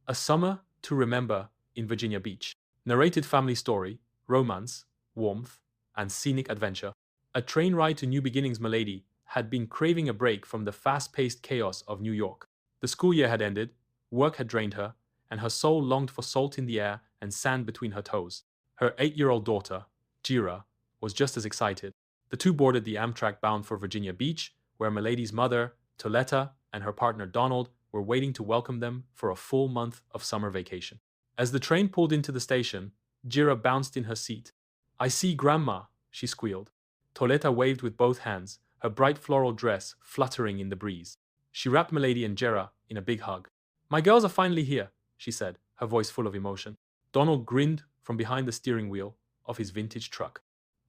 A Summer to Remember in Virginia Beach. Narrated family story, romance, warmth, and scenic adventure. A train ride to new beginnings. Melady had been craving a break from the fast-paced chaos of New York. The school year had ended, work had drained her, and her soul longed for salt in the air and sand between her toes. Her 8-year-old daughter, Jeira, was just as excited. The two boarded the Amtrak bound for Virginia Beach, where Melady's mother, Toletta, and her partner Donald were waiting to welcome them for a full month of summer vacation. As the train pulled into the station, Jeira bounced in her seat. "I see Grandma," she squealed. Toletta waved with both hands, her bright floral dress fluttering in the breeze. She wrapped Melady and Jeira in a big hug. "My girls are finally here," she said, her voice full of emotion. Donald grinned from behind the steering wheel of his vintage truck.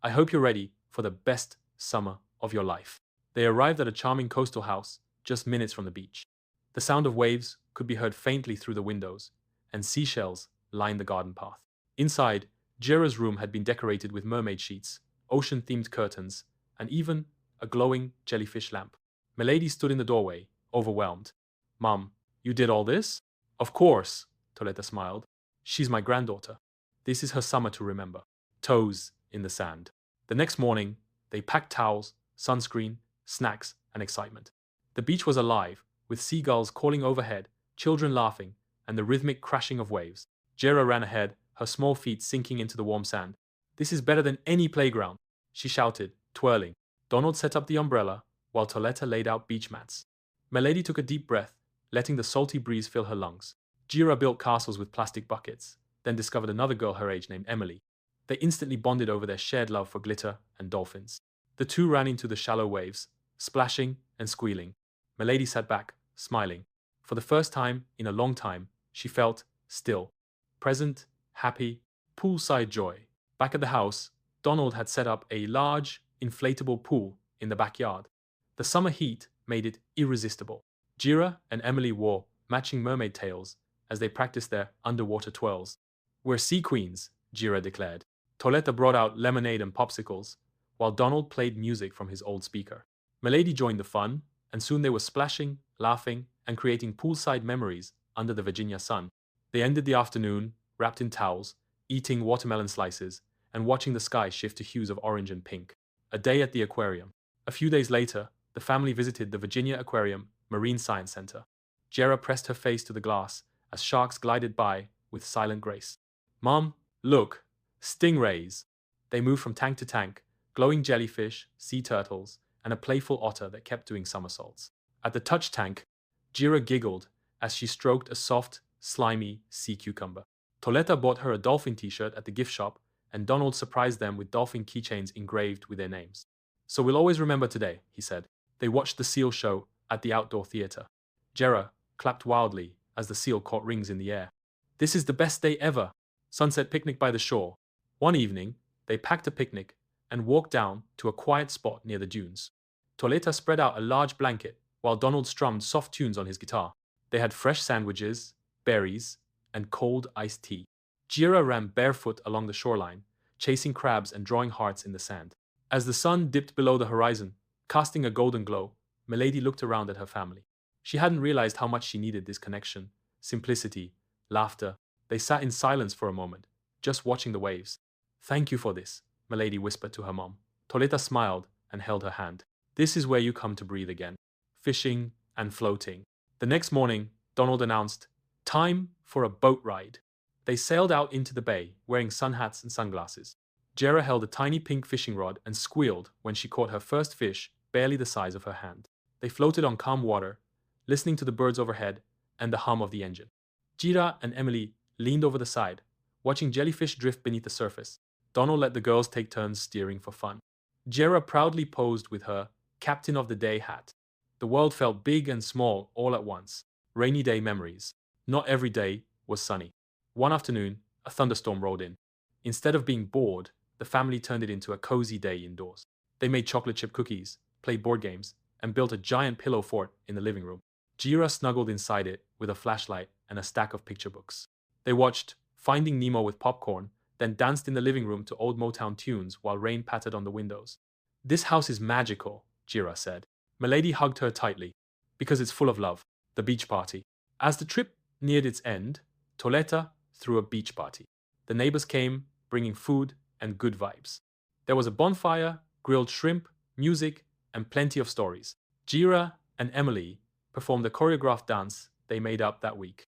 "I hope you're ready for the best summer of your life." They arrived at a charming coastal house just minutes from the beach. The sound of waves could be heard faintly through the windows, and seashells lined the garden path. Inside, Jeira's room had been decorated with mermaid sheets, ocean-themed curtains, and even a glowing jellyfish lamp. Melady stood in the doorway, overwhelmed. "Mum, you did all this?" "Of course," Toletta smiled. "She's my granddaughter. This is her summer to remember." Toes in the sand. The next morning, they packed towels, sunscreen, snacks, and excitement. The beach was alive, with seagulls calling overhead, children laughing, and the rhythmic crashing of waves. Jeira ran ahead, her small feet sinking into the warm sand. "This is better than any playground," she shouted, twirling. Donald set up the umbrella, while Toletta laid out beach mats. Melady took a deep breath, letting the salty breeze fill her lungs. Jeira built castles with plastic buckets, then discovered another girl her age named Emily. They instantly bonded over their shared love for glitter and dolphins. The two ran into the shallow waves, splashing and squealing. Melady sat back, smiling. For the first time in a long time, she felt still. Present, happy, poolside joy. Back at the house, Donald had set up a large, inflatable pool in the backyard. The summer heat made it irresistible. Jeira and Emily wore matching mermaid tails as they practiced their underwater twirls. "We're sea queens," Jeira declared. Toletta brought out lemonade and popsicles, while Donald played music from his old speaker. Melady joined the fun, and soon they were splashing, laughing, and creating poolside memories under the Virginia sun. They ended the afternoon, wrapped in towels, eating watermelon slices, and watching the sky shift to hues of orange and pink. A day at the aquarium. A few days later, the family visited the Virginia Aquarium Marine Science Center. Jeira pressed her face to the glass as sharks glided by with silent grace. "Mom, look! Stingrays!" They moved from tank to tank, glowing jellyfish, sea turtles, and a playful otter that kept doing somersaults. At the touch tank, Jeira giggled as she stroked a soft, slimy sea cucumber. Toletta bought her a dolphin t-shirt at the gift shop, and Donald surprised them with dolphin keychains engraved with their names. "So we'll always remember today," he said. They watched the seal show at the outdoor theater. Jeira clapped wildly as the seal caught rings in the air. "This is the best day ever!" Sunset picnic by the shore. One evening, they packed a picnic and walked down to a quiet spot near the dunes. Toletta spread out a large blanket while Donald strummed soft tunes on his guitar. They had fresh sandwiches, berries, and cold iced tea. Jeira ran barefoot along the shoreline, chasing crabs and drawing hearts in the sand. As the sun dipped below the horizon, casting a golden glow, Melady looked around at her family. She hadn't realized how much she needed this connection, simplicity, laughter. They sat in silence for a moment, just watching the waves. "Thank you for this," Melady whispered to her mom. Toletta smiled and held her hand. "This is where you come to breathe again. Fishing and floating." The next morning, Donald announced, "Time for a boat ride." They sailed out into the bay, wearing sun hats and sunglasses. Jeira held a tiny pink fishing rod and squealed when she caught her first fish, barely the size of her hand. They floated on calm water, listening to the birds overhead and the hum of the engine. Jeira and Emily leaned over the side, watching jellyfish drift beneath the surface. Donald let the girls take turns steering for fun. Jeira proudly posed with her Captain of the Day hat. The world felt big and small all at once. Rainy day memories. Not every day was sunny. One afternoon, a thunderstorm rolled in. Instead of being bored, the family turned it into a cozy day indoors. They made chocolate chip cookies, played board games, and built a giant pillow fort in the living room. Jeira snuggled inside it with a flashlight and a stack of picture books. They watched Finding Nemo with popcorn, then danced in the living room to old Motown tunes while rain pattered on the windows. "This house is magical," Jeira said. Melady hugged her tightly. "Because it's full of love." The beach party. As the trip Neared its end, Toleta threw a beach party. The neighbors came, bringing food and good vibes. There was a bonfire, grilled shrimp, music, and plenty of stories. Jeira and Emily performed a choreographed dance they made up that week.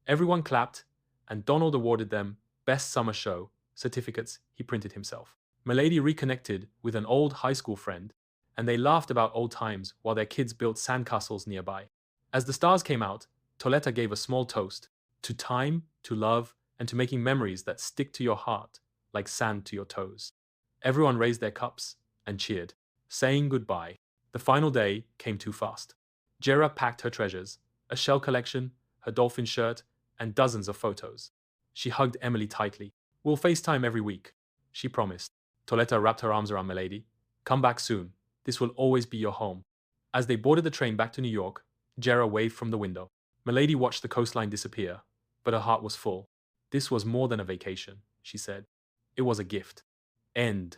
Everyone clapped, and Donald awarded them Best Summer Show certificates he printed himself. Melady reconnected with an old high school friend, and they laughed about old times while their kids built sandcastles nearby. As the stars came out, Toleta gave a small toast to time, to love, and to making memories that stick to your heart like sand to your toes. Everyone raised their cups and cheered, saying goodbye. The final day came too fast. Jeira packed her treasures, a shell collection, her dolphin shirt, and dozens of photos. She hugged Emily tightly. "We'll FaceTime every week," she promised. Toleta wrapped her arms around Melady. "Come back soon. This will always be your home." As they boarded the train back to New York, Jeira waved from the window. Melady watched the coastline disappear, but her heart was full. "This was more than a vacation," she said. "It was a gift." End.